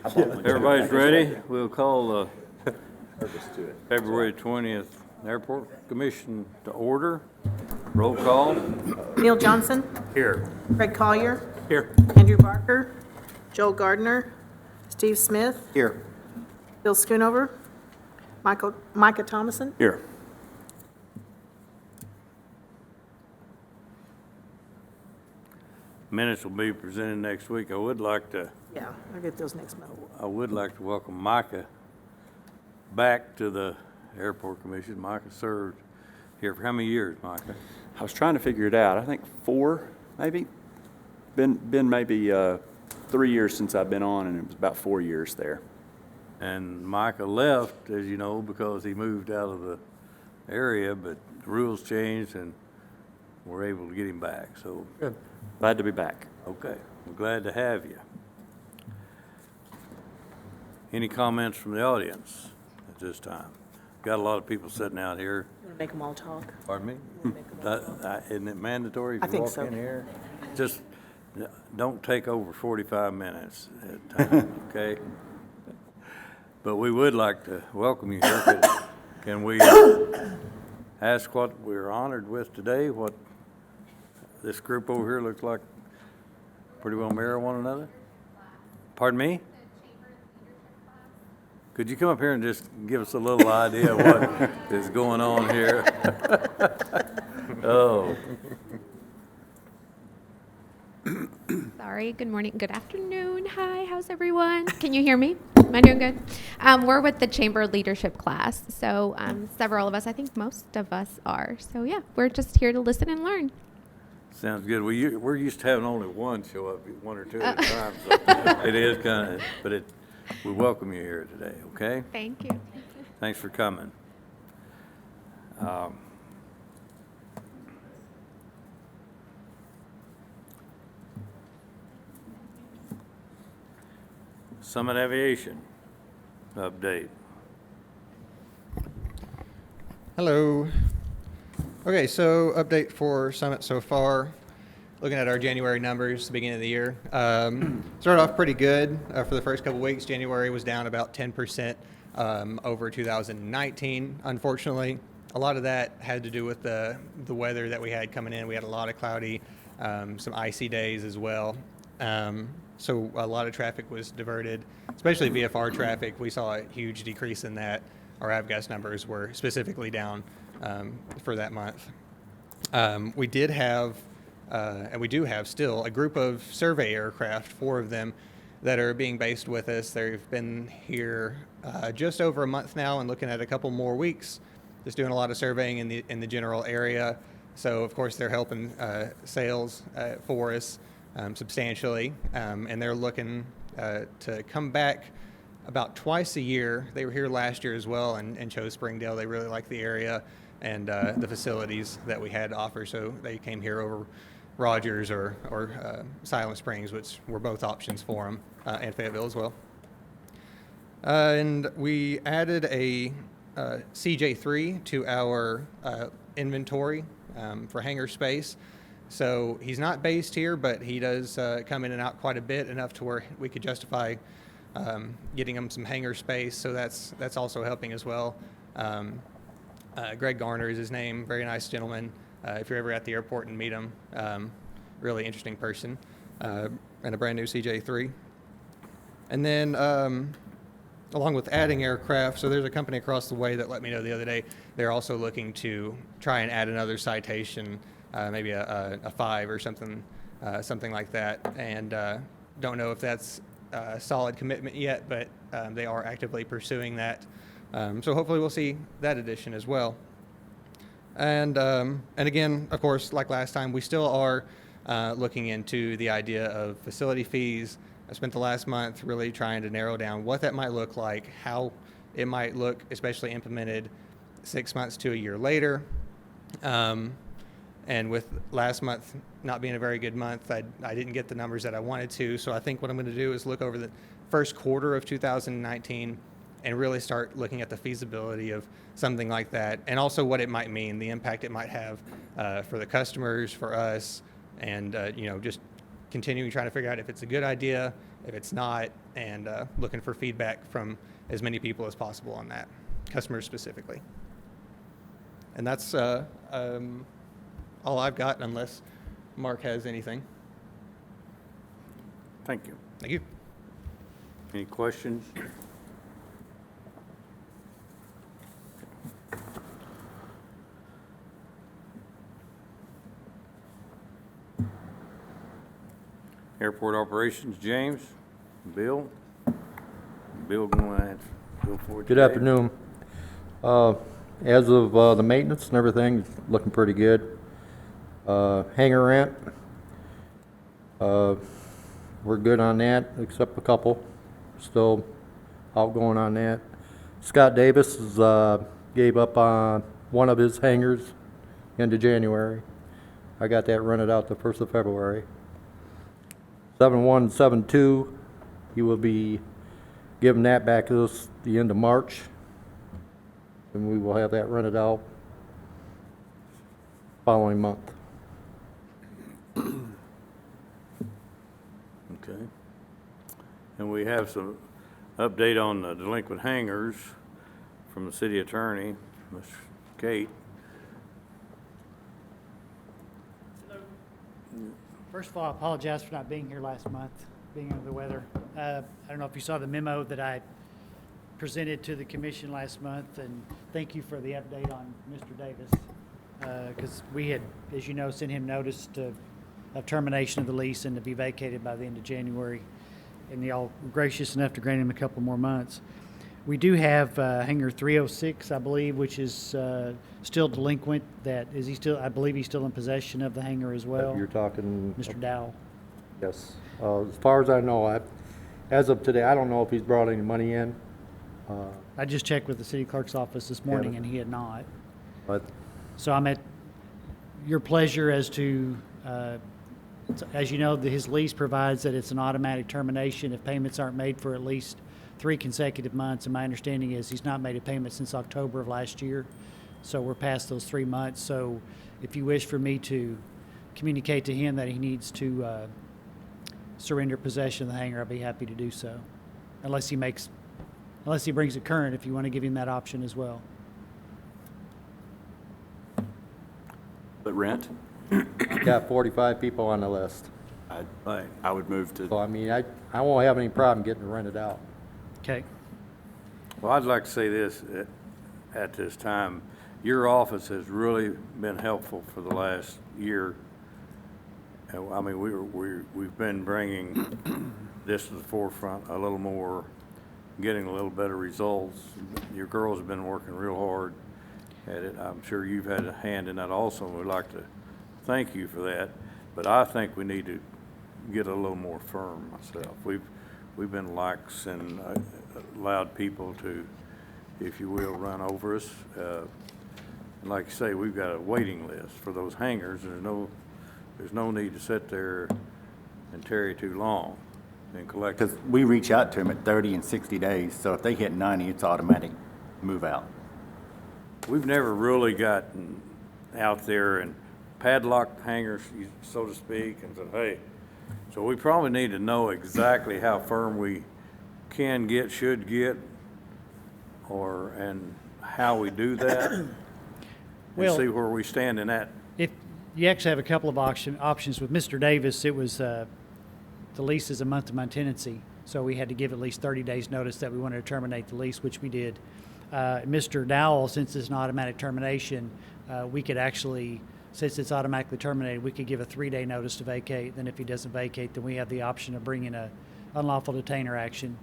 Everybody's ready? We'll call the February 20th Airport Commission to order. Roll call. Neil Johnson, Here. Craig Collier, Here. Andrew Barker, Joel Gardner, Steve Smith, Here. Bill Schoonover, Micah Thomason. Here. Minutes will be presented next week. I would like to I'll get those next month. welcome Micah back to the Airport Commission. Micah served here for how many years, Micah? I was trying to figure it out. I think 4, maybe. Been maybe 3 years since I've been on, and it was about 4 years there. And Micah left, as you know, because he moved out of the area, but the rules changed and we're able to get him back. So, Good. Glad to be back. okay, we're glad to have you. Any comments from the audience at this time? Got a lot of people sitting out here. You want to make them all talk? Pardon me? Make 'em all talk? Isn't it mandatory I if you think walk so. in here? Just don't take over 45 minutes at a time, okay? But we would like to welcome you here. Can we ask what we're honored with today? What this group over here looks like pretty well mirror one another? Pardon me? Could you come up here and just give us a little idea of what is going on here? Oh. Sorry, good morning, good afternoon. Hi, how's everyone? Can you hear me? Am I doing good? We're with the Chamber Leadership class. So several of us, I think most of us are. So yeah, we're just here to listen and learn. Sounds good. We're used to having only one show up, one or two at a time. So it is kind of, but we welcome you here today, okay? Thank you. Thanks for coming. Summit Aviation update. Hello. Okay, so update for Summit so far. Looking at our January numbers, the beginning of the year. Started off pretty good for the first couple weeks. January was down about 10% over 2019. Unfortunately, a lot of that had to do with the weather that we had coming in. We had a lot of cloudy, some icy days as well. So a lot of traffic was diverted, especially VFR traffic. We saw a huge decrease in that. Our avgas numbers were specifically down for that month. We did have, and we do have still, a group of survey aircraft, 4 of them, that are being based with us. They've been here just over a month now and looking at a couple more weeks, just doing a lot of surveying in the general area. So, of course, they're helping sales for us substantially, and they're looking to come back about twice a year. They were here last year as well and chose Springdale. They really like the area and the facilities that we had to offer, so they came here over Rogers or Silent Springs, which were both options for them, and Fayetteville as well. And we added a CJ3 to our inventory for hangar space. So he's not based here, but he does come in and out quite a bit, enough to where we could justify getting him some hangar space. So that's also helping as well. Greg Garner is his name, very nice gentleman. If you're ever at the airport and meet him, really interesting person, and a brand new CJ3. And then along with adding aircraft, so there's a company across the way that let me know the other day, they're also looking to try and add another citation, maybe a 5 or something like that. And don't know if that's a solid commitment yet, but they are actively pursuing that. So hopefully we'll see that addition as well. And again, of course, like last time, we still are looking into the idea of facility fees. I spent the last month really trying to narrow down what that might look like, how it might look, especially implemented 6 months to a year later. And with last month not being a very good month, I didn't get the numbers that I wanted to. So I think what I'm going to do is look over the first quarter of 2019 and really start looking at the feasibility of something like that, and also what it might mean, the impact it might have for the customers, for us, and just continuing trying to figure out if it's a good idea, if it's not, and looking for feedback from as many people as possible on that, customers specifically. And that's all I've got, unless Mark has anything. Thank you. Thank you. Any questions? Airport operations, James, Bill? Bill going to answer. Bill Ford Good today. afternoon. As of the maintenance and everything, it's looking pretty good. Hangar rent, we're good on that, except a couple. Still outgoing on that. Scott Davis gave up on one of his hangars into January. I got that rented out the 1st of February. 7172, he will be giving that back to us the end of March. And we will have that rented out following month. Okay. And we have some update on the delinquent hangars from the city attorney, Ms. Kate. First of all, I apologize for not being here last month, being under the weather. I don't know if you saw the memo that I presented to the commission last month, and thank you for the update on Mr. Davis. Because we had, as you know, sent him notice of termination of the lease and to be vacated by the end of January. And y'all were gracious enough to grant him a couple more months. We do have hangar 306, I believe, which is still delinquent. Is he still? I believe he's still in possession of the hangar as well. You're talking, Mr. Dowell. yes. As far as I know, as of today, I don't know if he's brought any money in, I just checked with the city clerk's office this morning, and he had not. but So I'm at your pleasure as to, as you know, his lease provides that it's an automatic termination if payments aren't made for at least 3 consecutive months. And my understanding is he's not made a payment since October of last year. So we're past those 3 months. So if you wish for me to communicate to him that he needs to surrender possession of the hangar, I'll be happy to do so. Unless he brings it current, if you want to give him that option as well. But rent, got 45 people on the list. Right. I would move to, So, I mean, I won't have any problem getting it rented out. Okay. Well, I'd like to say this at this time. Your office has really been helpful for the last year. I mean, we've been bringing this to the forefront a little more, getting a little better results. Your girls have been working real hard at it. I'm sure you've had a hand in that also, and we'd like to thank you for that. But I think we need to get a little more firm myself. We've been lax and allowed people to, if you will, run over us. And like you say, we've got a waiting list for those hangars. There's no need to sit there and tarry too long and collect. Because we reach out to them at 30 and 60 days, so if they hit 90, it's automatic move out. We've never really gotten out there and padlocked hangars, so to speak, and said, hey, so we probably need to know exactly how firm we can get, should get, and how we do that, and Well- see where we stand in that. If you actually have a couple of options with Mr. Davis, it was the lease is a month-to-month tenancy, so we had to give at least 30 days notice that we wanted to terminate the lease, which we did. Mr. Dowell, since it's an automatic termination, we could actually, since it's automatically terminated, we could give a 3-day notice to vacate. Then if he doesn't vacate, then we have the option of bringing a unlawful detainer action,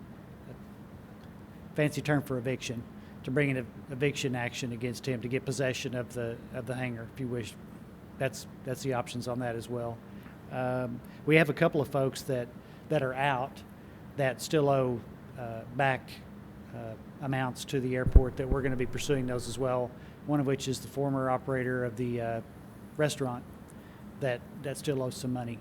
fancy term for eviction, to bring an eviction action against him to get possession of the hangar, if you wish. That's the options on that as well. We have a couple of folks that are out that still owe back amounts to the airport that we're going to be pursuing those as well. One of which is the former operator of the restaurant that still owes some money,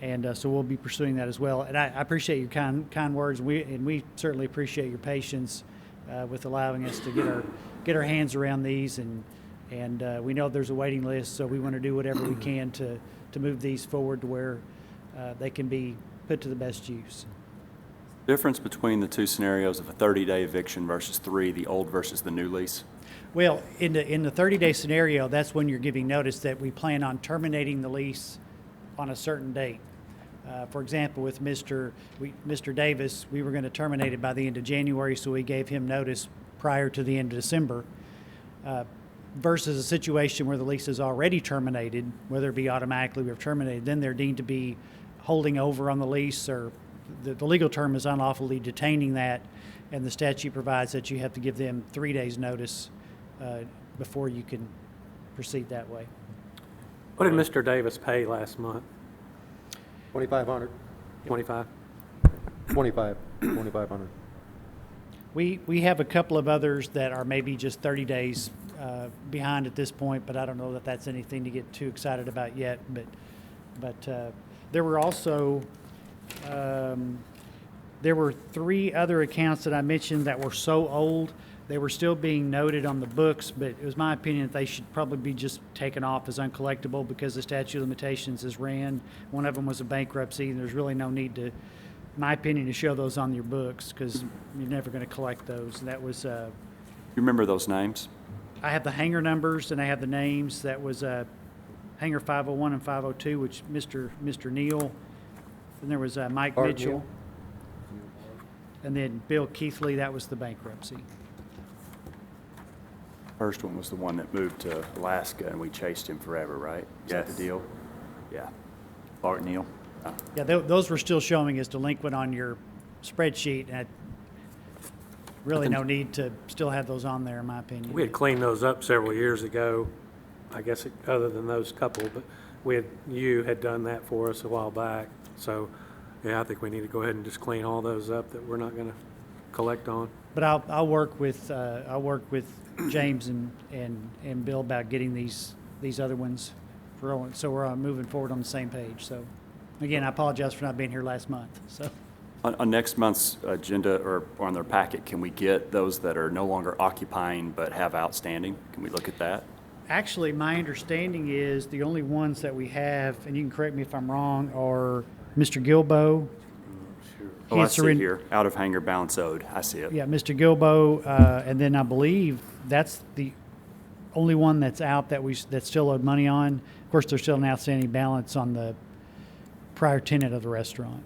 and so we'll be pursuing that as well. And I appreciate your kind words. We certainly appreciate your patience with allowing us to get our hands around these, and we know there's a waiting list, so we want to do whatever we can to move these forward to where they can be put to the best use. Difference between the two scenarios of a 30-day eviction versus 3, the old versus the new lease? Well, in the 30-day scenario, that's when you're giving notice that we plan on terminating the lease on a certain date. For example, with Mr. Davis, we were going to terminate it by the end of January, so we gave him notice prior to the end of December. Versus a situation where the lease is already terminated, whether it be automatically or terminated, then they're deemed to be holding over on the lease, or the legal term is unlawfully detaining that, and the statute provides that you have to give them 3 days' notice before you can proceed that way. What did Mr. Davis pay last month? 2,500, 25? 2,500. We have a couple of others that are maybe just 30 days behind at this point, but I don't know that that's anything to get too excited about yet. But there were also there were 3 other accounts that I mentioned that were so old they were still being noted on the books, but it was my opinion that they should probably be just taken off as uncollectible because the statute of limitations is ran. One of them was a bankruptcy, and there's really no need to, in my opinion, to show those on your books because you're never going to collect those. And that was, You remember those names? I have the hanger numbers and I have the names. That was hanger 501 and 502, which Mr. Neal. And there was Mike Art Mitchell. Neal. And then Bill Keithley, that was the bankruptcy. First one was the one that moved to Alaska, and we chased him forever, right? Is that Yes. the deal? Yeah. Art Neal. Yeah, those were still showing as delinquent on your spreadsheet, and really no need to still have those on there, in my opinion. We had cleaned those up several years ago, I guess, other than those couple, but you had done that for us a while back. So, yeah, I think we need to go ahead and just clean all those up that we're not going to collect on. But I'll work with James and Bill about getting these other ones rolling, so we're moving forward on the same page. So, again, I apologize for not being here last month. So, On next month's agenda or on their packet, can we get those that are no longer occupying but have outstanding? Can we look at that? actually, my understanding is the only ones that we have, and you can correct me if I'm wrong, are Mr. Gilbo. Oh, I see it here, out of hanger balance owed. I see it. Yeah, Mr. Gilbo, and then I believe that's the only one that's out that's still owed money on. Of course, there's still an outstanding balance on the prior tenant of the restaurant.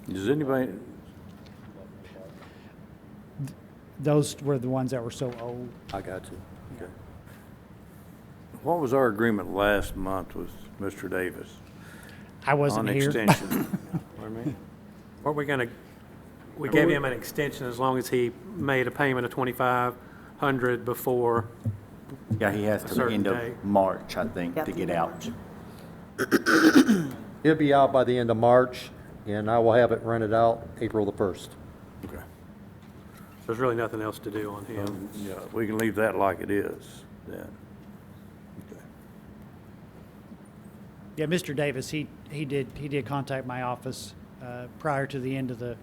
Does anybody, Those were the ones that were so old. I got you. Okay. what was our agreement last month with Mr. Davis? I wasn't On here. extension? Pardon me? What we gave him an extension as long as he made a payment of 2,500 before. Yeah, he has A to certain end of date. March, I think, Yep. to get out. It'll be out by the end of March, and I will have it rented out April the 1st. Okay. There's really nothing else to do on him. Yeah, we can leave that like it is, then. Okay. Yeah, Mr. Davis, he did contact my office prior to the end of the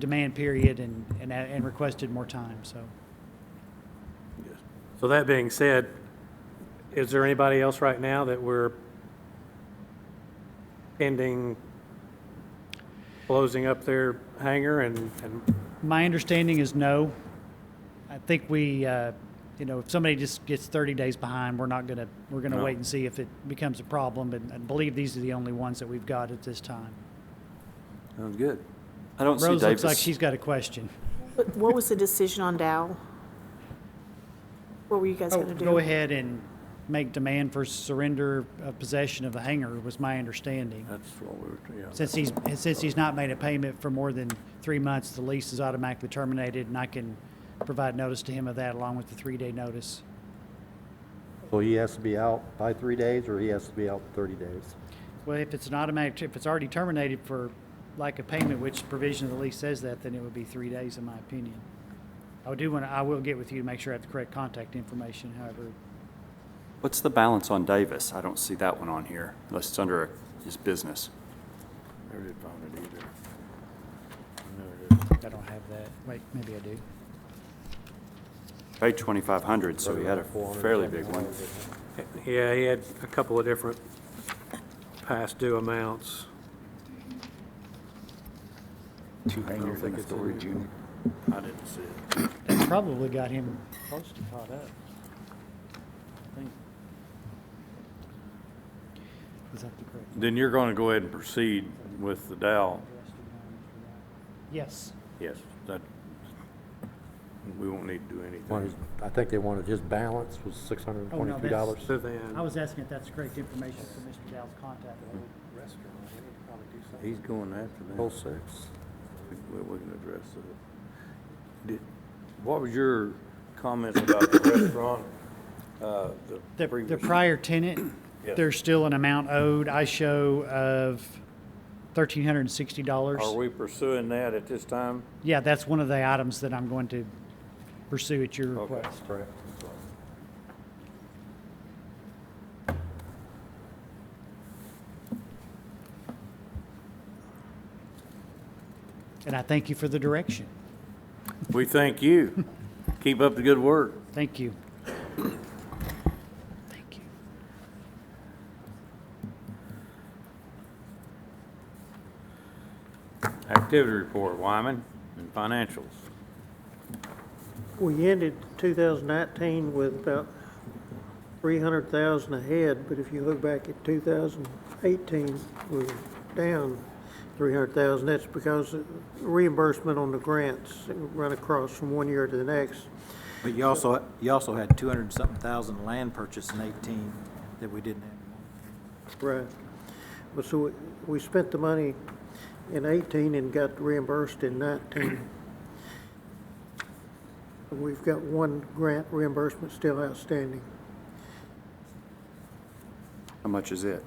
demand period and requested more time. So Yes. So that being said, is there anybody else right now that we're pending closing up their hangar and my understanding is no. I think we, if somebody just gets 30 days behind, we're gonna No. wait and see if it becomes a problem. And I believe these are the only ones that we've got at this time. Sounds good. I don't see Rose Davis. looks like she's got a question. What was the decision on Dow? What were you guys Oh, going to do? go ahead and make demand for surrender of possession of the hangar was my understanding. That's what we were, yeah. Since he's not made a payment for more than 3 months, the lease is automatically terminated, and I can provide notice to him of that along with the 3-day notice. So he has to be out by 3 days, or he has to be out 30 days? Well, if it's already terminated for lack of payment, which provision of the lease says that, then it would be 3 days, in my opinion. I will get with you to make sure I have the correct contact information, however. What's the balance on Davis? I don't see that one on here, unless it's under his business. Never did find it either. I don't have that. Wait, maybe I do. Paid 2,500, so he had a fairly big one. yeah, he had a couple of different past due amounts. 2 hangars in the storage unit. I didn't see it. That probably got him close to caught up. I think. Is that the correct? Then you're going to go ahead and proceed with the Dow. Yes. Yes, that, we won't need to do anything. Wanted- I think they wanted his balance was $622. So then, I was asking if that's correct information for Mr. Dow's contact. He's going after that. Oh, 6. We can address it. What was your comments about the restaurant? The The previous- prior tenant, Yes. there's still an amount owed. I show of Are $1,360. we pursuing that at this time? Yeah, that's one of the items that I'm going to pursue at your Okay. request. Correct. And I thank you for the direction. We thank you. Keep up the good work. Thank you. Thank you. Activity report, Wyman, and financials. We ended 2019 with about 300,000 ahead, but if you look back at 2018, we were down 300,000. That's because of reimbursement on the grants run across from one year to the next. But you also had 200 and something thousand land purchase in 18 that we didn't have. Right. But so we spent the money in 18 and got reimbursed in 19. We've got one grant reimbursement still outstanding. How much is it?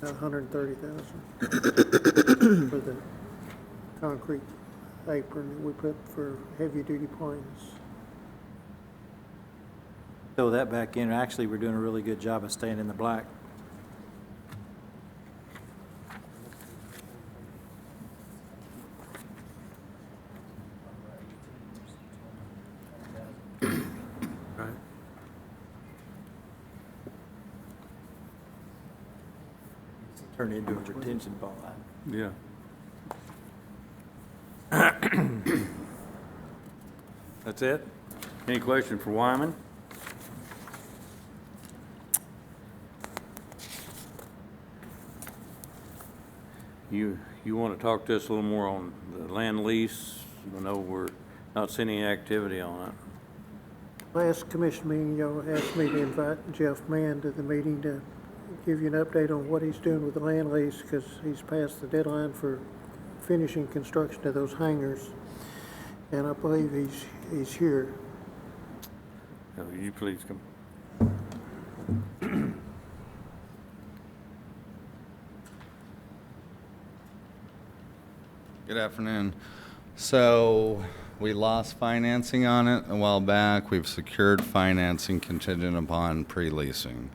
About 130,000 for the concrete apron that we put for heavy-duty planes. Throw that back in, actually, we're doing a really good job of staying in the black. right, Turn into a retention bond. Yeah. That's it? Any question for Wyman? You want to talk to us a little more on the land lease? I know we're not seeing any activity on it. Last commission meeting, y'all asked me to invite Jeff Mann to the meeting to give you an update on what he's doing with the land lease, because he's passed the deadline for finishing construction of those hangars. And I believe he's here. Will you please come? Good afternoon. So we lost financing on it a while back. We've secured financing contingent upon pre-leasing.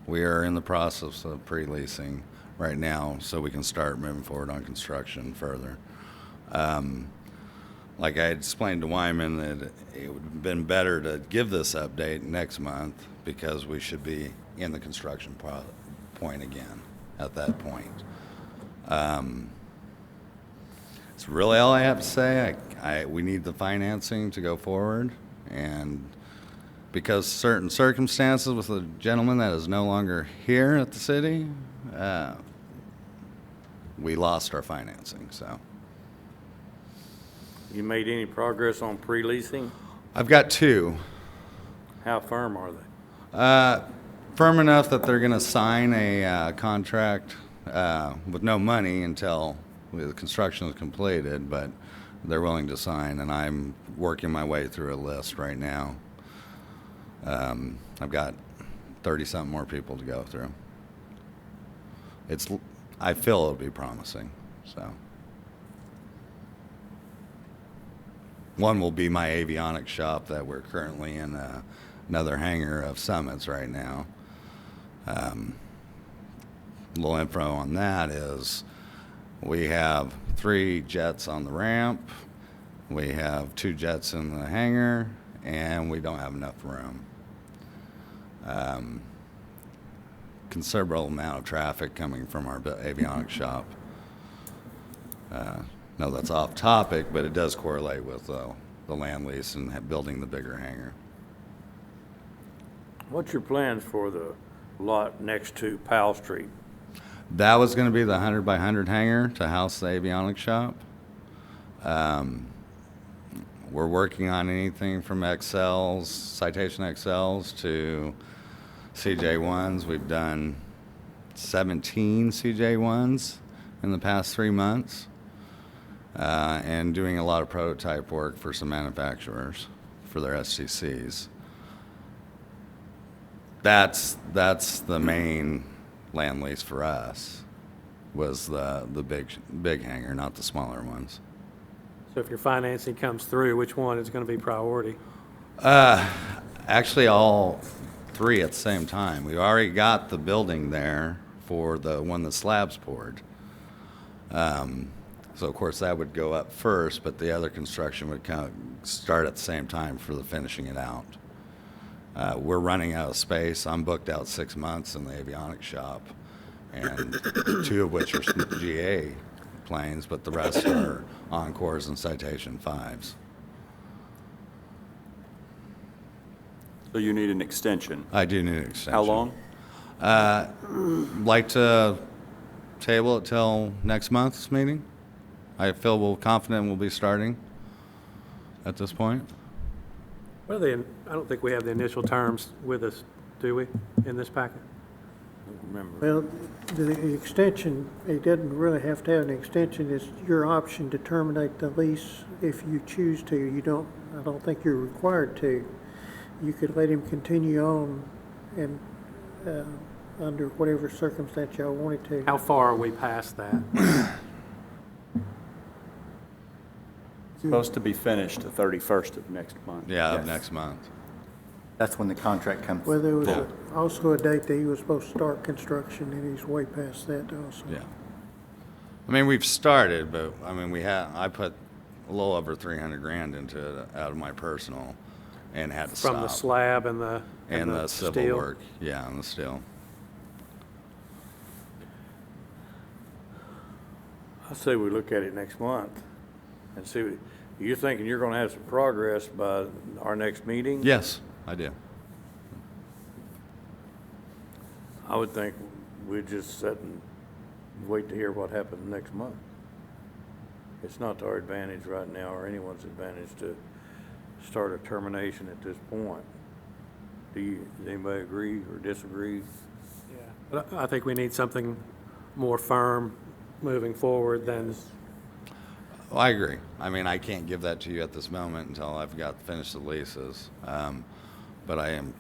We are in the process of pre-leasing right now so we can start moving forward on construction further. Like I had explained to Wyman, that it would have been better to give this update next month because we should be in the construction point again at that point. It's really all I have to say. We need the financing to go forward, and because certain circumstances with a gentleman that is no longer here at the city, we lost our financing, so. You made any progress on pre-leasing? I've got 2. How firm are they? Firm enough that they're gonna sign a contract with no money until the construction is completed, but they're willing to sign, and I'm working my way through a list right now. I've got 30-something more people to go through. I feel it'll be promising, so. One will be my avionics shop that we're currently in another hangar of Summits right now. A little info on that is we have 3 jets on the ramp, we have 2 jets in the hangar, and we don't have enough room. considerable amount of traffic coming from our avionics shop. No, that's off topic, but it does correlate with the land lease and building the bigger hangar. What's your plans for the lot next to Powell Street? That was going to be the 100 by 100 hangar to house the avionics shop. We're working on anything from XLs, Citation XLs to CJ1s. We've done 17 CJ1s in the past 3 months, and doing a lot of prototype work for some manufacturers for their STCs. That's the main land lease for us, was the big hangar, not the smaller ones. So if your financing comes through, which one is going to be priority? Actually, all three at the same time. We already got the building there for the one the slab's poured. So of course that would go up first, but the other construction would start at the same time for the finishing it out. We're running out of space. I'm booked out 6 months in the avionics shop, and 2 of which are GA planes, but the rest are Encores and Citation 5s. So you need an extension. I do need an extension. How long? Like to table it till next month's meeting. I feel confident we'll be starting at this point. What are I don't think we have the initial terms with us, do we, in this packet? Remember. Well, the extension, it doesn't really have to have an extension. It's your option to terminate the lease if you choose to. I don't think you're required to. You could let him continue on and under whatever circumstance y'all wanted to. How far are we past that? Supposed to be finished the 31st of next month. Yeah, of Yes. next month. That's when the contract comes. Well, there was Yeah. also a date that he was supposed to start construction, and he's way past that also. Yeah. I mean, we've started, but I mean, I put a little over 300 grand into it out of my personal, and had to stop. From the slab and the civil steel? work. Yeah, and the steel. I say we look at it next month and see, you're thinking you're gonna have some progress by our next meeting? Yes, I do. I would think we'd just sit and wait to hear what happens next month. It's not to our advantage right now, or anyone's advantage, to start a termination at this point. Does anybody agree or disagree? Yeah. But I think we need something more firm moving forward than, Well, I agree. I mean, I can't give that to you at this moment until I've got finished the leases. But I am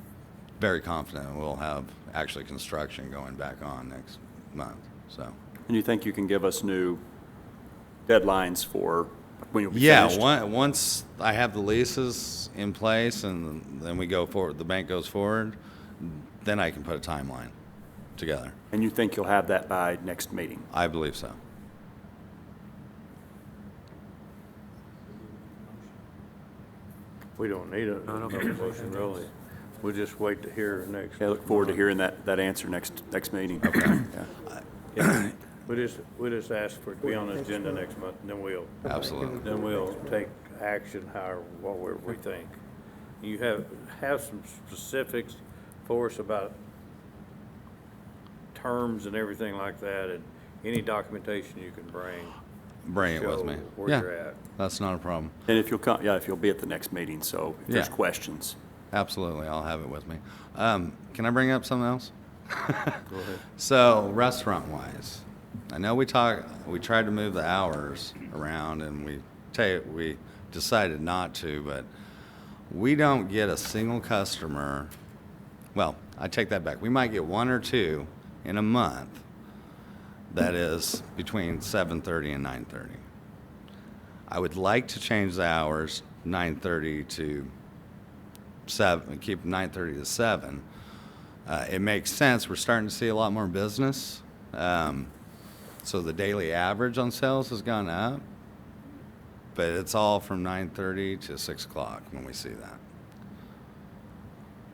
very confident we'll have actually construction going back on next month, so. And you think you can give us new deadlines for when you'll be Yeah, finished? once I have the leases in place and then we go forward, the bank goes forward, then I can put a timeline together. And you think you'll have that by next meeting? I believe so. We don't need a I don't think so. motion, really. We'll just wait to hear next. Yeah, I look forward to hearing that answer next meeting. Yeah, We'll just ask for it to be on the agenda next month, and then absolutely. take action, what we think. You have some specifics for us about terms and everything like that, and any documentation you can bring. Bring it with show me. where Yeah, you're at. that's not a problem. And if you'll come, if you'll be at the next meeting, so if there's Yeah. questions. Absolutely, I'll have it with me. Can I bring up something else? Go ahead. So, restaurant-wise, I know we tried to move the hours around, and we decided not to, but we don't get a single customer. Well, I take that back. We might get 1 or 2 in a month that is between 7:30 and 9:30. I would like to change the hours 9:30 to 7, keep 9:30 to 7. It makes sense. We're starting to see a lot more business. So the daily average on sales has gone up, but it's all from 9:30 to 6 o'clock when we see that.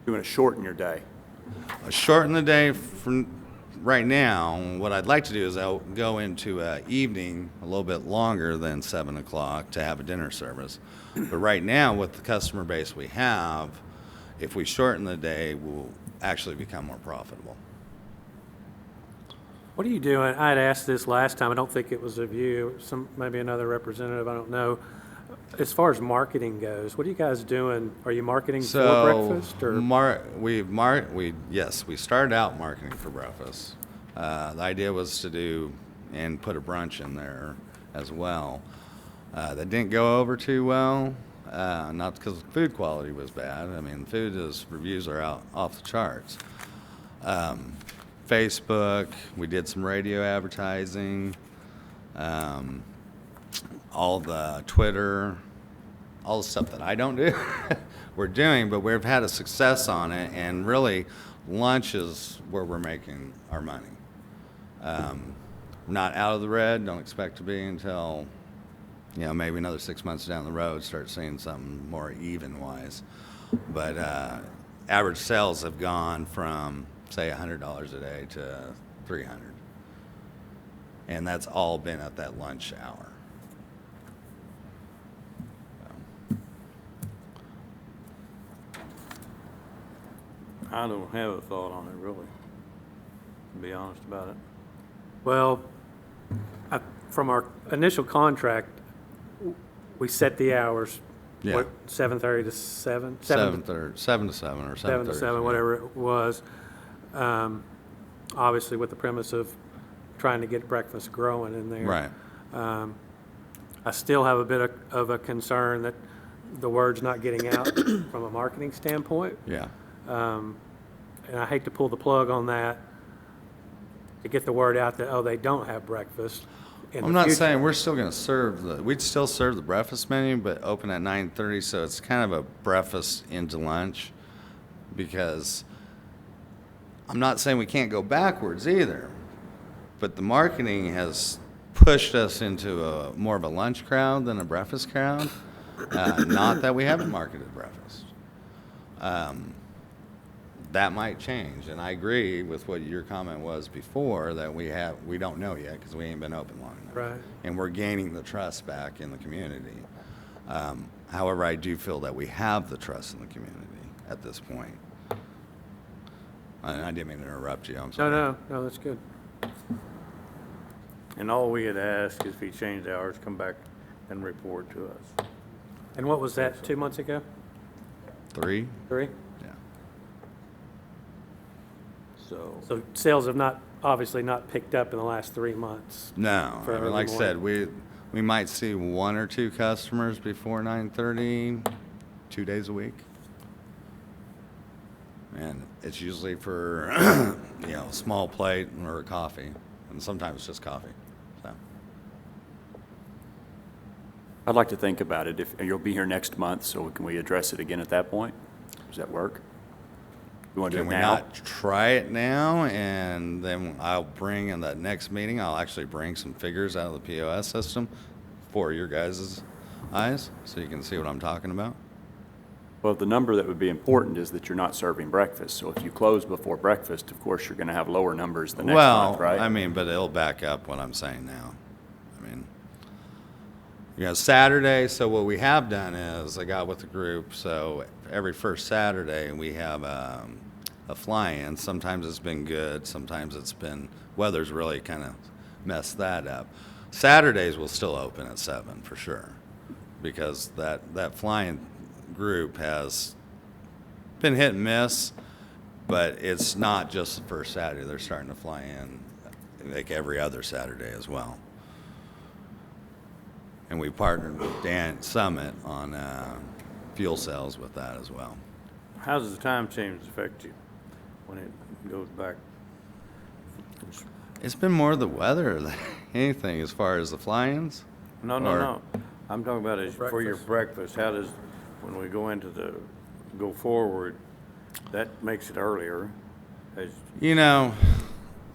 You want to shorten your day? Shorten the day from right now, what I'd like to do is I'll go into evening a little bit longer than 7 o'clock to have a dinner service. But right now, with the customer base we have, if we shorten the day, we'll actually become more profitable. What are you doing? I had asked this last time. I don't think it was of you, maybe another representative, I don't know. As far as marketing goes, what are you guys doing? Are you marketing for breakfast or? Yes, we started out marketing for breakfast. The idea was to do and put a brunch in there as well. That didn't go over too well, not because the food quality was bad. I mean, reviews are out off the charts. Facebook, we did some radio advertising, all the Twitter, all the stuff that I don't do, we're doing, but we've had a success on it, and really, lunch is where we're making our money. Not out of the red, don't expect to be until, maybe another 6 months down the road, start seeing something more even-wise. But average sales have gone from, say, $100 a day to $300. And that's all been at that lunch hour. I don't have a thought on it, really, to be honest about it. Well, from our initial contract, we set the hours. Yeah. What, 7:30 to 7? 7 to 7 or 7 to 7:30. 7, whatever it was. Obviously with the premise of trying to get breakfast growing in there. Right. I still have a bit of a concern that the word's not getting out from a marketing standpoint. Yeah. And I hate to pull the plug on that to get the word out that, they don't have breakfast. I'm not saying we're still going to we'd still serve the breakfast menu, but open at 9:30, so it's kind of a breakfast into lunch, because I'm not saying we can't go backwards either, but the marketing has pushed us into more of a lunch crowd than a breakfast crowd. Not that we haven't marketed breakfast. That might change, and I agree with what your comment was before, that we don't know yet because we ain't been open long enough. Right. And we're gaining the trust back in the community. However, I do feel that we have the trust in the community at this point. I didn't mean to interrupt you, I'm sorry. No, that's good. And all we had asked is if he changed hours, come back and report to us. And what was that, 2 months ago? 3? 3? Yeah. So sales have obviously not picked up in the last 3 months. No, For I mean, like I early said, we might see 1 or 2 customers before 9:30, 2 days a week. And it's usually for, a small plate or a coffee, and sometimes it's just coffee, so. I'd like to think about it. If you'll be here next month, so can we address it again at that point? Does that work? You want to do Can it we now? not try it now, and then I'll bring in that next meeting, I'll actually bring some figures out of the POS system for your guys' eyes, so you can see what I'm talking about? Well, the number that would be important is that you're not serving breakfast. So if you close before breakfast, of course, you're going to have lower numbers the next month, right? Well, I mean, but it'll back up what I'm saying now. I mean, Saturday, so what we have done is, I got with the group, so every first Saturday, we have a fly-in. Sometimes it's been good, sometimes weather's really kind of messed that up. Saturdays will still open at 7 for sure, because that fly-in group has been hit and miss, but it's not just the first Saturday. They're starting to fly in like every other Saturday as well. And we partnered with Dan Summit on fuel cells with that as well. How does the time change affect you when it goes back? It's been more the weather than anything as far as the fly-ins. No. I'm talking about for your breakfast. How does, when we go forward, that makes it earlier?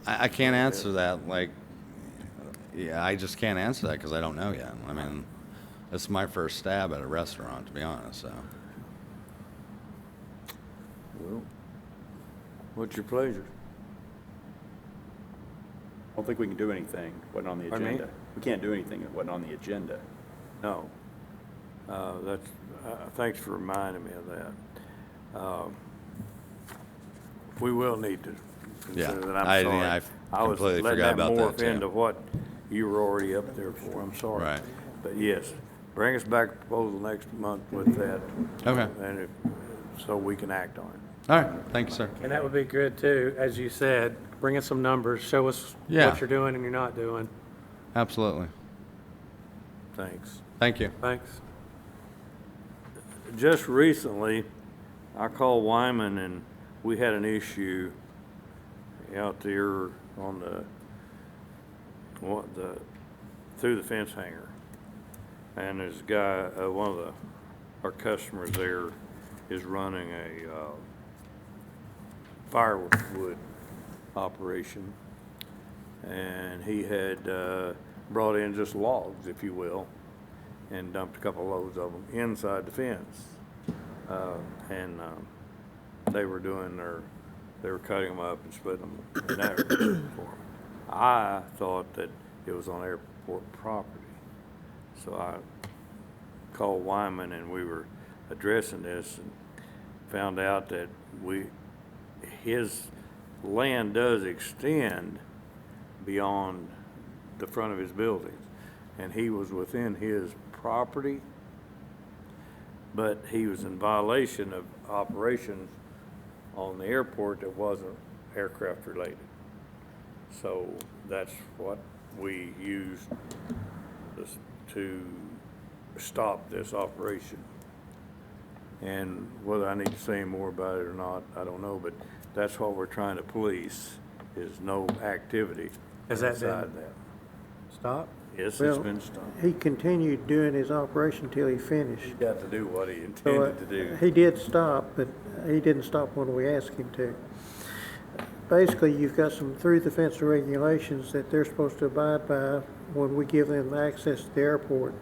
I can't answer that. I just can't answer that because I don't know yet. I mean, it's my first stab at a restaurant, to be honest, so. Well, what's your pleasure? I don't think we can do anything, wasn't on the Pardon me? agenda. We can't do anything that wasn't on the agenda. No. Thanks for reminding me of that. We will need to Yeah, consider that. I I'm sorry. Was completely letting forgot that about morph that, too. into what you were already up there for. I'm sorry. Right. But yes, bring us back a proposal next month with that. Okay. And so we can act on it. All right, thank you, sir. And that would be good too, as you said, bring us some numbers, show us Yeah. what you're doing and you're not doing. Absolutely. Thanks. Thank you. Thanks. Just recently, I called Wyman and we had an issue out there on through the fence hanger. And this guy, one of our customers there is running a firewood operation. And he had brought in just logs, if you will, and dumped a couple loads of them inside the fence. They were they were cutting them up and splitting them and everything for them. I thought that it was on airport property. So I called Wyman and we were addressing this and found out that his land does extend beyond the front of his buildings. And he was within his property, but he was in violation of operations on the airport that wasn't aircraft related. So that's what we used to stop this operation. And whether I need to say more about it or not, I don't know, but that's what we're trying to police, is no activity Has that inside been that. Stop? Yes, Well, it's been stopped. He continued doing his operation till he finished. He got to do what he So, intended to do. He did stop, but he didn't stop when we asked him to. Basically, you've got some through the fence regulations that they're supposed to abide by when we give them access to the airport.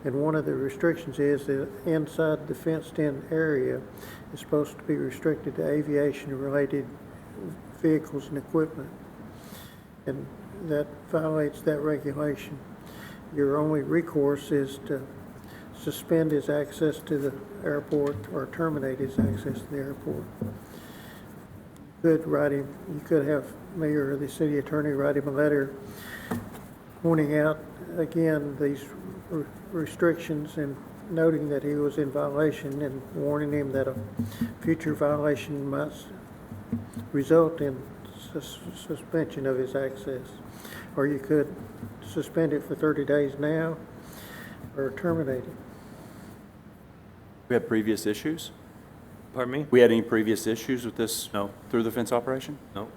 And one of the restrictions is that inside the fenced-in area is supposed to be restricted to aviation-related vehicles and equipment. And that violates that regulation. Your only recourse is to suspend his access to the airport or terminate his access to the airport. You could have me or the city attorney write him a letter pointing out again these restrictions and noting that he was in violation and warning him that a future violation must result in suspension of his access. Or you could suspend it for 30 days now or terminate it. We had previous issues? Pardon me? We had any previous issues with this? No. Through the fence operation? No.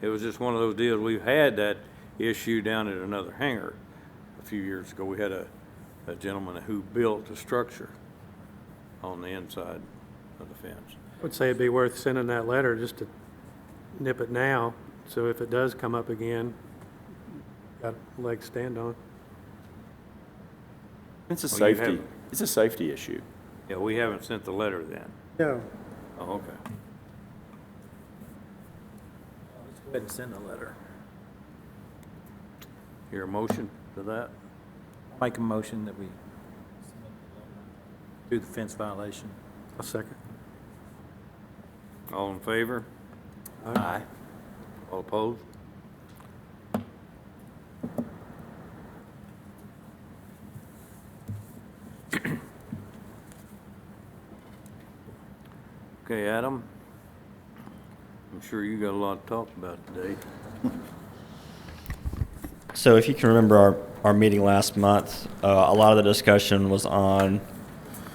It was just one of those deals. We've had that issue down at another hangar a few years ago. We had a gentleman who built a structure on the inside of the fence. I would say it'd be worth sending that letter just to nip it now, so if it does come up again, got a leg to stand on. It's a Well, you safety, haven't. it's a safety issue. Yeah, we haven't sent the letter then. No. Oh, okay. Let's go ahead and send a letter. Hear a motion to that? Make a motion that we do the fence violation. A second. All in favor? Aye. All opposed? Okay, Adam, I'm sure you got a lot to talk about today. So if you can remember our meeting last month, a lot of the discussion was on,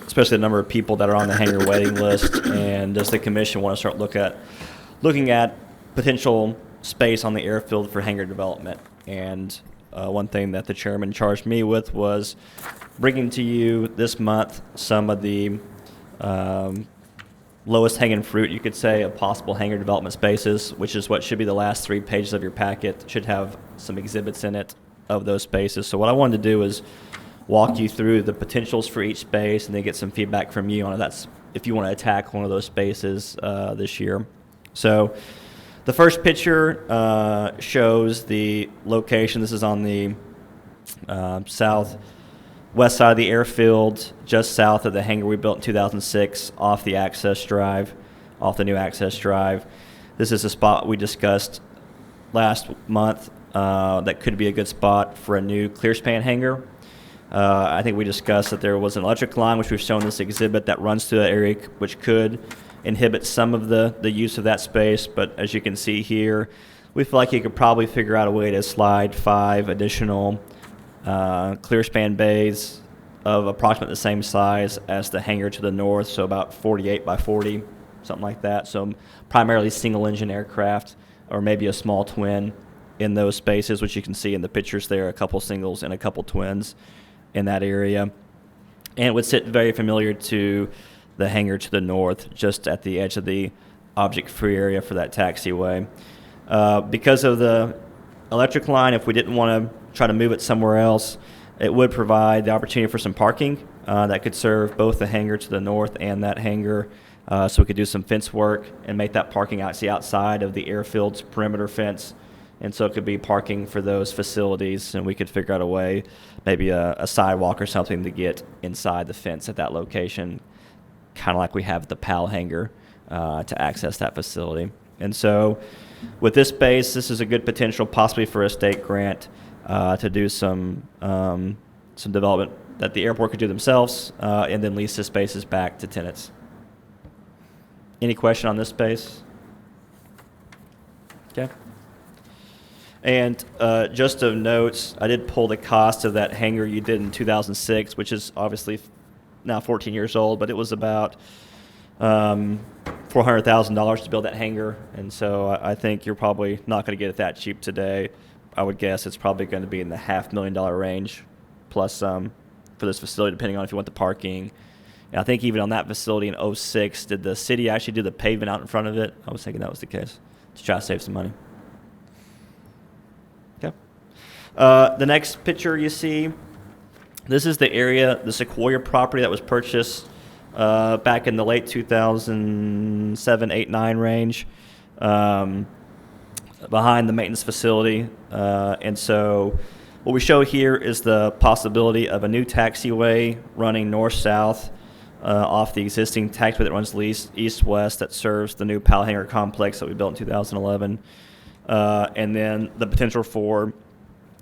especially the number of people that are on the hangar waiting list, and does the commission want to start looking at potential space on the airfield for hangar development? And one thing that the chairman charged me with was bringing to you this month some of the lowest hanging fruit, you could say, of possible hangar development spaces, which is what should be the last 3 pages of your packet. Should have some exhibits in it of those spaces. So what I wanted to do is walk you through the potentials for each space and then get some feedback from you on it. That's if you want to attack one of those spaces this year. So The first picture shows the location. This is on the southwest side of the airfield, just south of the hangar we built in 2006, off the access drive, off the new access drive. This is a spot we discussed last month that could be a good spot for a new clearspan hangar. I think we discussed that there was an electric line, which we've shown in this exhibit, that runs through that area, which could inhibit some of the use of that space. But as you can see here, we feel like you could probably figure out a way to slide 5 additional clearspan bays of approximately the same size as the hangar to the north, so about 48 by 40, something like that. So primarily single-engine aircraft, or maybe a small twin in those spaces, which you can see in the pictures there, a couple singles and a couple twins in that area. And it would sit very familiar to the hangar to the north, just at the edge of the object-free area for that taxiway. Because of the electric line, if we didn't want to try to move it somewhere else, it would provide the opportunity for some parking that could serve both the hangar to the north and that hangar. So we could do some fence work and make that parking actually outside of the airfield's perimeter fence. And so it could be parking for those facilities, and we could figure out a way, maybe a sidewalk or something, to get inside the fence at that location, kind of like we have at the PAL hangar, to access that facility. And so with this space, this is a good potential possibly for a state grant to do some development that the airport could do themselves, and then lease the spaces back to tenants. Any question on this space? Okay. And just of notes, I did pull the cost of that hangar you did in 2006, which is obviously now 14 years old, but it was about $400,000 to build that hangar. And so I think you're probably not going to get it that cheap today. I would guess it's probably going to be in the $500,000 range, plus some for this facility, depending on if you want the parking. And I think even on that facility in 2006, did the city actually do the pavement out in front of it? I was thinking that was the case, to try to save some money. Okay. The next picture you see, this is the area, the Sequoia property that was purchased back in the late 2007, 8, 9 range, behind the maintenance facility. And so what we show here is the possibility of a new taxiway running north-south off the existing taxiway that runs east-west that serves the new PAL hangar complex that we built in 2011. And then the potential for,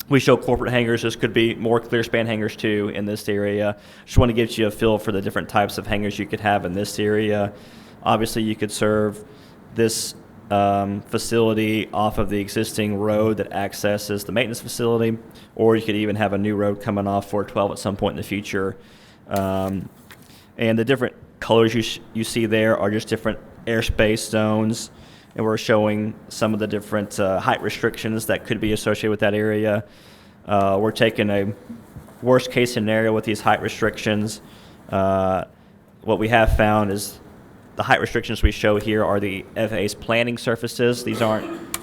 we show corporate hangars. This could be more clearspan hangars too in this area. Just want to give you a feel for the different types of hangars you could have in this area. Obviously, you could serve this facility off of the existing road that accesses the maintenance facility, or you could even have a new road coming off 412 at some point in the future. And the different colors you see there are just different airspace zones, and we're showing some of the different height restrictions that could be associated with that area. We're taking a worst case scenario with these height restrictions. What we have found is the height restrictions we show here are the FAA's planning surfaces. These aren't,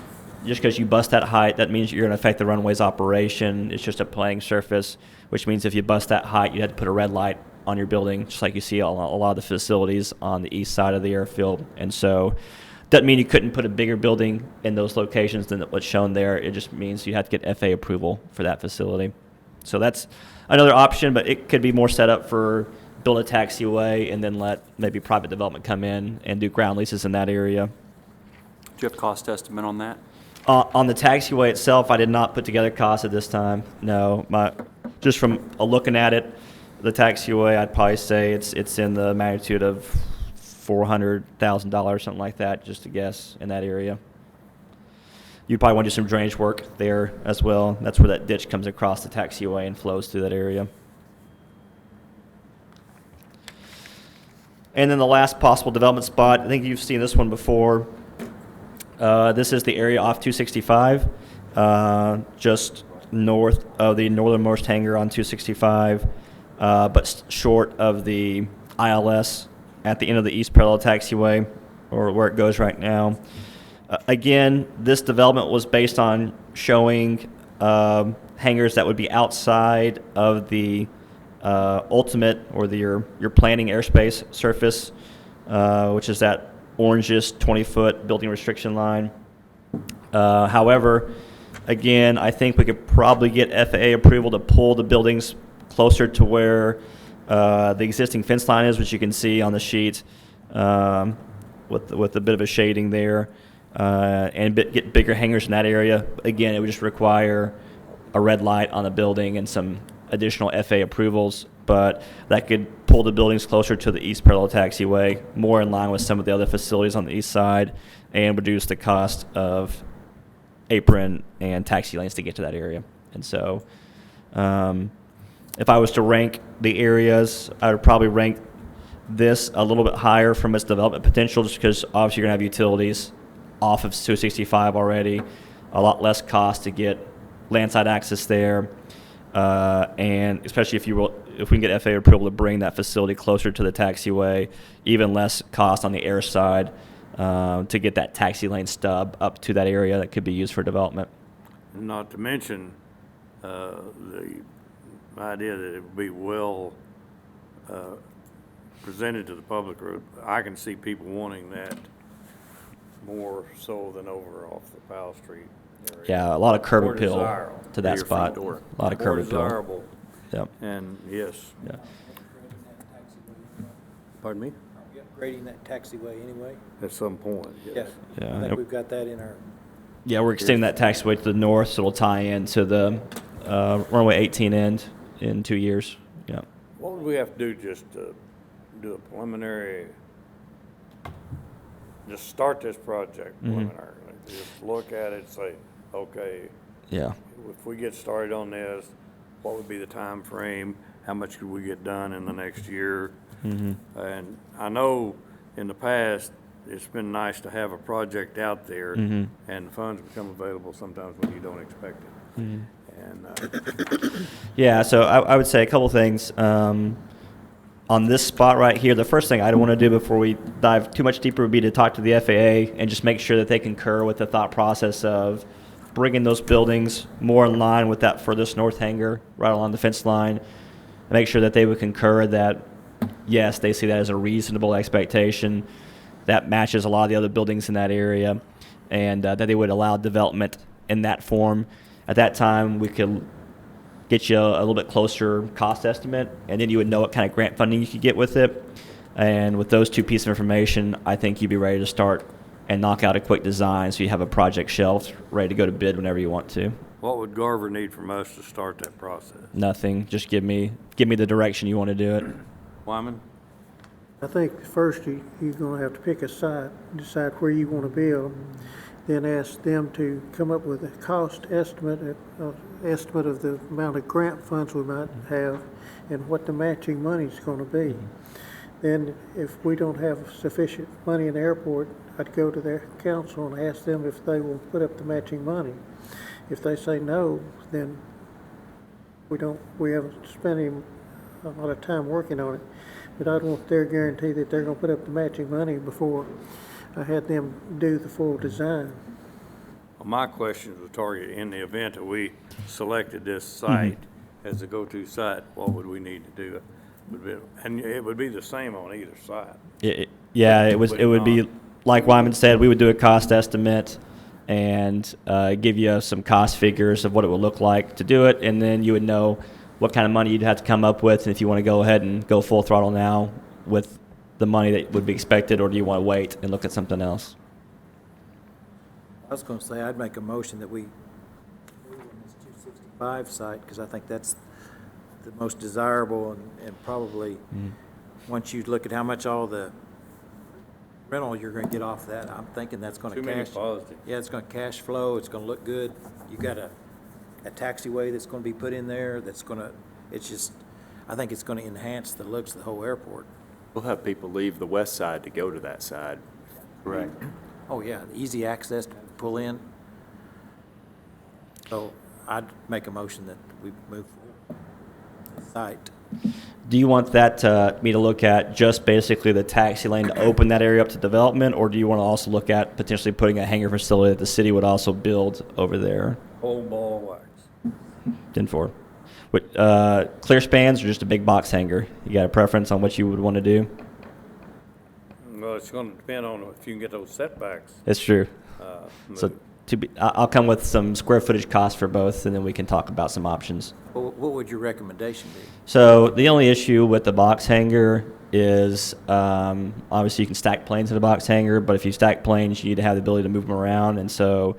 just because you bust that height, that means you're going to affect the runway's operation. It's just a planning surface, which means if you bust that height, you had to put a red light on your building, just like you see a lot of the facilities on the east side of the airfield. And so doesn't mean you couldn't put a bigger building in those locations than what's shown there. It just means you have to get FAA approval for that facility. So that's another option, but it could be more set up for build a taxiway and then let maybe private development come in and do ground leases in that area. Do you have cost estimate on that? On the taxiway itself, I did not put together costs at this time. No, just from looking at it, the taxiway, I'd probably say it's in the magnitude of $400,000, something like that, just to guess, in that area. You probably want to do some drainage work there as well. That's where that ditch comes across the taxiway and flows through that area. And then the last possible development spot, I think you've seen this one before. This is the area off 265, just north of the northernmost hangar on 265, but short of the ILS at the end of the east parallel taxiway, or where it goes right now. Again, this development was based on showing hangars that would be outside of the ultimate, or your planning airspace surface, which is that orangish 20-foot building restriction line. However, again, I think we could probably get FAA approval to pull the buildings closer to where the existing fence line is, which you can see on the sheet with a bit of a shading there, and get bigger hangers in that area. Again, it would just require a red light on the building and some additional FAA approvals, but that could pull the buildings closer to the east parallel taxiway, more in line with some of the other facilities on the east side, and reduce the cost of apron and taxi lanes to get to that area. And so if I was to rank the areas, I would probably rank this a little bit higher from its development potential, just because obviously you're going to have utilities off of 265 already, a lot less cost to get landside access there, and especially if we can get FAA approval to bring that facility closer to the taxiway, even less cost on the air side to get that taxi lane stub up to that area that could be used for development. Not to mention the idea that it would be well presented to the public. I can see people wanting that more so than over off the Powell Street area. Yeah, a lot of curb More appeal desirable. to that Your front spot. door. A lot of More curb appeal. desirable. Yep. And yes. Yeah. Pardon me? Are we upgrading that taxiway anyway? At some point, yes. Yeah. I think we've got that in our, Yeah, we're extending that taxiway to the north, so it'll tie into the runway 18 end in 2 years. Yeah. What would we have to do just to do a preliminary, just start this project preliminarily? Just look at it, say, okay, Yeah. if we get started on this, what would be the time frame? How much could we get done in the next year? And I know in the past, it's been nice to have a project out there, and funds become available sometimes when you don't expect it. And Yeah, so I would say a couple things. On this spot right here, the first thing I don't want to do before we dive too much deeper would be to talk to the FAA and just make sure that they concur with the thought process of bringing those buildings more in line with that furthest north hangar right along the fence line. Make sure that they would concur that, yes, they see that as a reasonable expectation that matches a lot of the other buildings in that area, and that they would allow development in that form. At that time, we could get you a little bit closer cost estimate, and then you would know what kind of grant funding you could get with it. And with those two pieces of information, I think you'd be ready to start and knock out a quick design so you have a project shelved, ready to go to bid whenever you want to. what would Garver need from us to start that process? Nothing. Just give me the direction you want to do it. Wyman? I think first you're gonna have to pick a site, decide where you wanna build, then ask them to come up with a cost estimate of the amount of grant funds we might have and what the matching money's gonna be. Then if we don't have sufficient money in the airport, I'd go to their council and ask them if they will put up the matching money. If they say no, then we haven't spent a lot of time working on it. But I'd want their guarantee that they're gonna put up the matching money before I had them do the full design. Well, my question was targeted, in the event that we selected this site as a go-to site, what would we need to do? And it would be the same on either side. It would be, like Wyman said, we would do a cost estimate and give you some cost figures of what it would look like to do it, and then you would know what kind of money you'd have to come up with, and if you want to go ahead and go full throttle now with the money that would be expected, or do you want to wait and look at something else? I was gonna say, I'd make a motion that we move on this 265 site, because I think that's the most desirable and probably, once you look at how much all the rental you're gonna get off that, I'm thinking that's gonna Too many cash. positives. Yeah, it's gonna cash flow, it's gonna look good. You got a taxiway that's gonna be put in there I think it's gonna enhance the looks of the whole airport. We'll have people leave the west side to go to that side. Correct. Oh, yeah, easy access to pull in. So I'd make a motion that we move forward with the site. Do you want that me to look at just basically the taxi lane to open that area up to development, or do you want to also look at potentially putting a hangar facility that the city would also build over there? Whole ball of wax. 10-4. Clear spans or just a big box hangar? You got a preference on what you would want to do? Well, it's gonna depend on if you can get those setbacks. It's true. moved. So I'll come with some square footage costs for both, and then we can talk about some options. What would your recommendation be? So the only issue with the box hanger is obviously you can stack planes in a box hanger, but if you stack planes, you need to have the ability to move them around. And so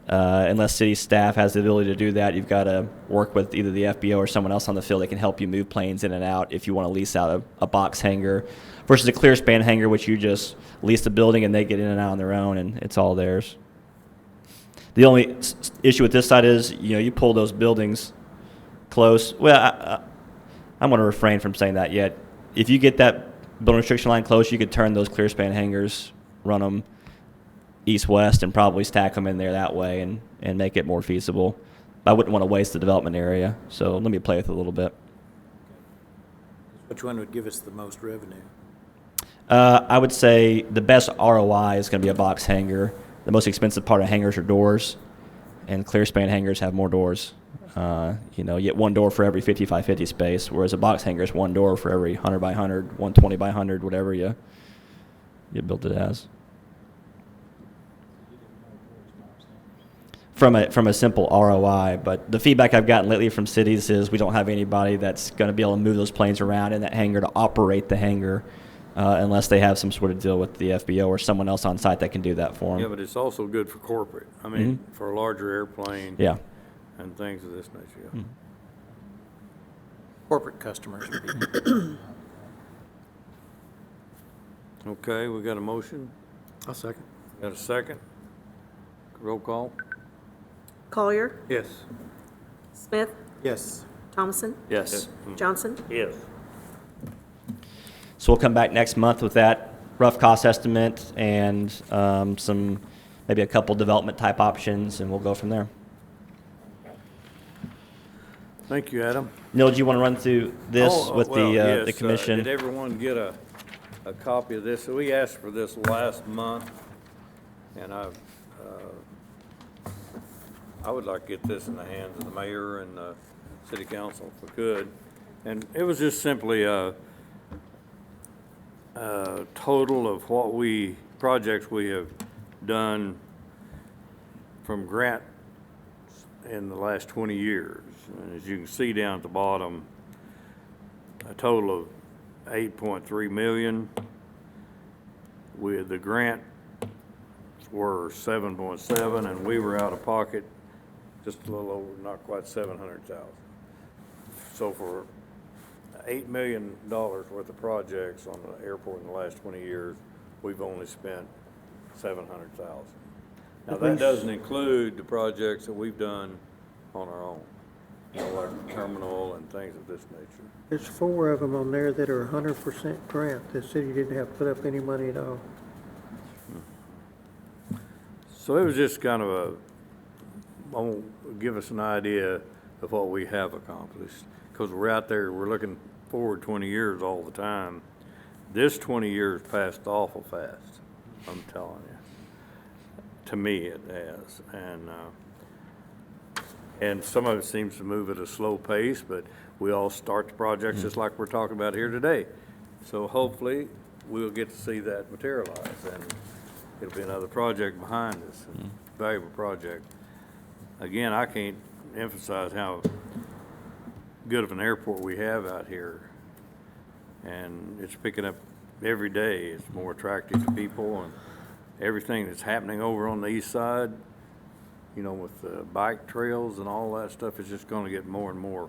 unless city staff has the ability to do that, you've got to work with either the FBO or someone else on the field that can help you move planes in and out if you want to lease out a box hanger versus a clear span hanger, which you just lease the building and they get in and out on their own and it's all theirs. The only issue with this side is, you pull those buildings close. Well, I'm going to refrain from saying that yet. If you get that building restriction line close, you could turn those clear span hangers, run them east-west, and probably stack them in there that way and make it more feasible. I wouldn't want to waste the development area, so let me play with it a little bit. Which one would give us the most revenue? I would say the best ROI is going to be a box hanger. The most expensive part of hangers are doors, and clear span hangers have more doors. You get one door for every 55-50 space, whereas a box hanger is one door for every 100 by 100, 120 by 100, whatever you built it as. From a simple ROI, but the feedback I've gotten lately from cities is we don't have anybody that's going to be able to move those planes around in that hangar to operate the hangar unless they have some sort of deal with the FBO or someone else on site that can do that for them. Yeah, but it's also good for corporate. I mean, for a larger airplane. Yeah. And things of this nature. Yeah. Corporate customers would be. Okay, we got a motion. I'll second. Got a second? Roll call? Collier, Yes. Smith, Yes. Thomason, Yes. Johnson. Yes. So we'll come back next month with that rough cost estimate and maybe a couple development type options, and we'll go from there. Thank you, Adam. Neil, do you want to run through this with the Yes, commission? did everyone get a copy of this? We asked for this last month, and I would like to get this in the hands of the mayor and the city council if we could. And it was just simply a total of projects we have done from grant in the last 20 years. And as you can see down at the bottom, a total of 8.3 million. With the grant were 7.7, and we were out of pocket just a little over, not quite 700,000. So for $8 million worth of projects on the airport in the last 20 years, we've only spent 700,000. Now that doesn't include the projects that we've done on our own, like the terminal and things of this nature. There's 4 of them on there that are 100% grant. The city didn't have to put up any money at all. So it was just kind of give us an idea of what we have accomplished. Because we're out there, we're looking forward 20 years all the time. This 20 years passed awful fast, I'm telling you. To me, it has. And some of it seems to move at a slow pace, but we all start the projects just like we're talking about here today. So hopefully, we'll get to see that materialize, and it'll be another project behind us, a valuable project. Again, I can't emphasize how good of an airport we have out here, and it's picking up every day. It's more attractive to people, and everything that's happening over on the east side, with the bike trails and all that stuff, is just going to get more and more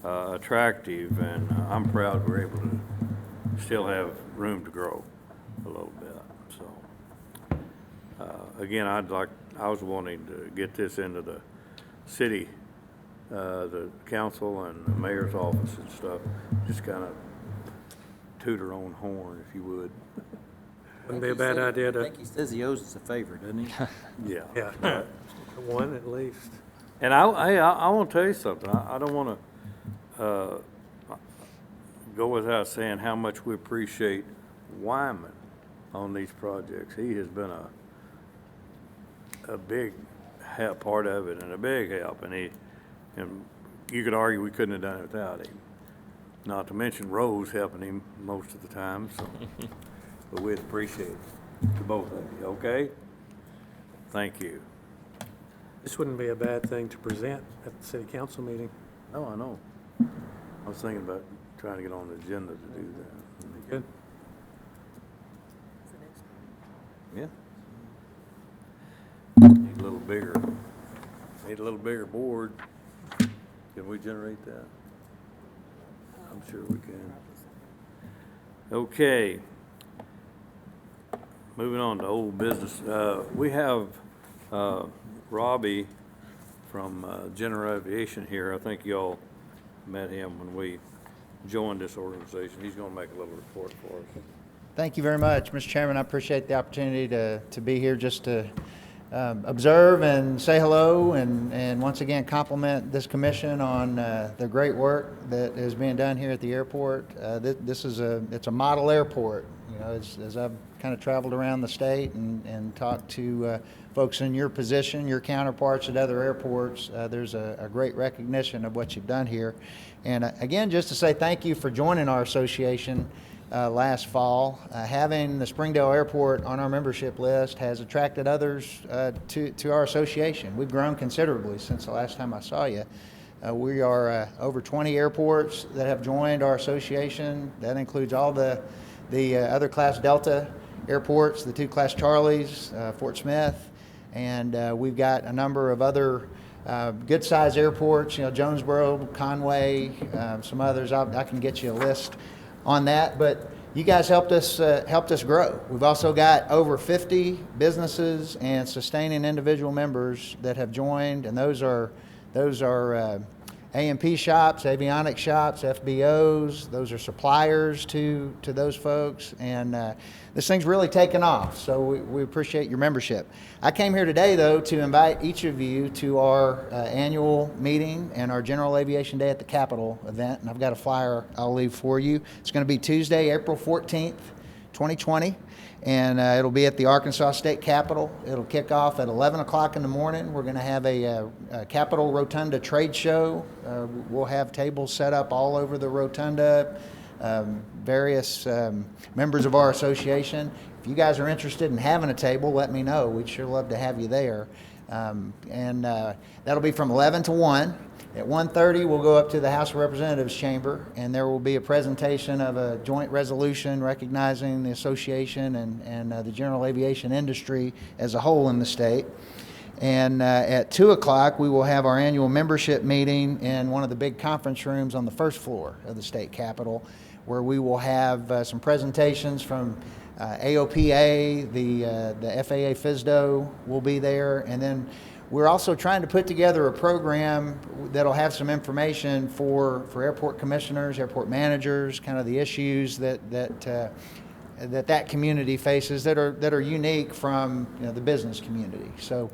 attractive, and I'm proud we're able to still have room to grow a little bit. So, again, I was wanting to get this into the city, the council and the mayor's office and stuff, just kind of toot our own horn, if you would. Wouldn't be a bad idea I to, think he says he owes us a favor, doesn't he? Yeah. one at least. And I want to tell you something. I don't want to go without saying how much we appreciate Wyman on these projects. He has been a big part of it and a big help. And you could argue we couldn't have done it without him. Not to mention Rose helping him most of the time. So, but we'd appreciate it to both of you. Okay. Thank you. This wouldn't be a bad thing to present at the city council meeting. No, I know. I was thinking about trying to get on the agenda to do that. Good. Yeah. Need a little bigger, need a little bigger board. Can we generate that? I'm sure we can. Okay. Moving on to old business. We have Robbie from General Aviation here. I think y'all met him when we joined this organization. He's going to make a little report for us. Thank you very much, Mr. Chairman. I appreciate the opportunity to be here just to observe and say hello and once again compliment this commission on the great work that is being done here at the airport. It's a model airport. You know, as I've kind of traveled around the state and talked to folks in your position, your counterparts at other airports, there's a great recognition of what you've done here. And again, just to say thank you for joining our association last fall. Having the Springdale Airport on our membership list has attracted others to our association. We've grown considerably since the last time I saw you. We are over 20 airports that have joined our association. That includes all the other Class Delta airports, the 2 Class Charlies, Fort Smith, and we've got a number of other good-sized airports, you know, Jonesboro, Conway, some others. I can get you a list on that, but you guys helped us grow. We've also got over 50 businesses and sustaining individual members that have joined, and those are A&P shops, avionics shops, FBOs. Those are suppliers to those folks, and this thing's really taken off, so we appreciate your membership. I came here today, though, to invite each of you to our annual meeting and our General Aviation Day at the Capitol event, and I've got a flyer I'll leave for you. It's going to be Tuesday, April 14th, 2020. And it'll be at the Arkansas State Capitol. It'll kick off at 11 o'clock in the morning. We're going to have a Capitol Rotunda trade show. We'll have tables set up all over the rotunda, various members of our association. If you guys are interested in having a table, let me know. We'd sure love to have you there. That'll be from 11 to 1. At 1:30, we'll go up to the House of Representatives chamber, and there will be a presentation of a joint resolution recognizing the association and the general aviation industry as a whole in the state. And at 2 o'clock, we will have our annual membership meeting in one of the big conference rooms on the first floor of the state capitol, where we will have some presentations from AOPA, the FAA FSDO will be there, and then we're also trying to put together a program that'll have some information for airport commissioners, airport managers, kind of the issues that community faces that are unique from, you know, the business community. So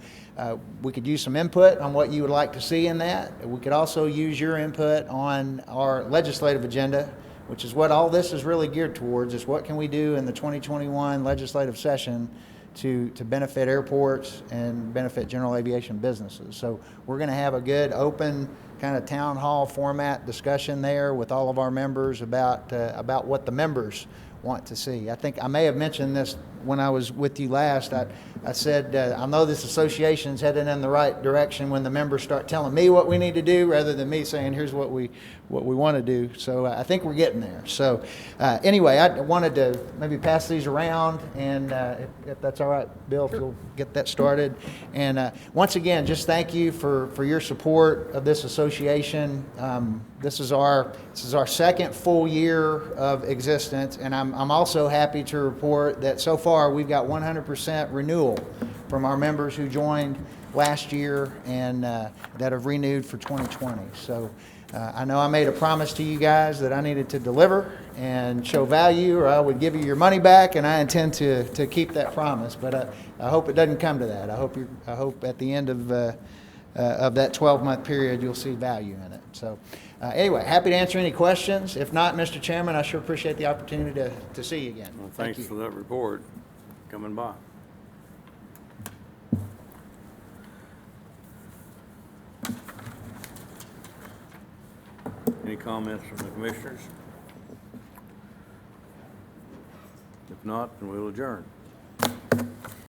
we could use some input on what you would like to see in that. We could also use your input on our legislative agenda, which is what all this is really geared towards, is what can we do in the 2021 legislative session to benefit airports and benefit general aviation businesses. So we're going to have a good open kind of town hall format discussion there with all of our members about what the members want to see. I think I may have mentioned this when I was with you last. I said I know this association's headed in the right direction when the members start telling me what we need to do rather than me saying here's what we want to do. So I think we're getting there. So anyway, I wanted to maybe pass these around, and if that's all right, Bill, if you'll get that started. And once again, just thank you for your support of this association. This is our second full year of existence, and I'm also happy to report that so far we've got 100% renewal from our members who joined last year and that have renewed for 2020. So I know I made a promise to you guys that I needed to deliver and show value, or I would give you your money back, and I intend to keep that promise. But I hope it doesn't come to that. I hope at the end of that 12-month period you'll see value in it. So anyway, happy to answer any questions. If not, Mr. Chairman, I sure appreciate the opportunity to see you again. Well, thanks for that report coming by. Any comments from the commissioners? If not, then we'll adjourn.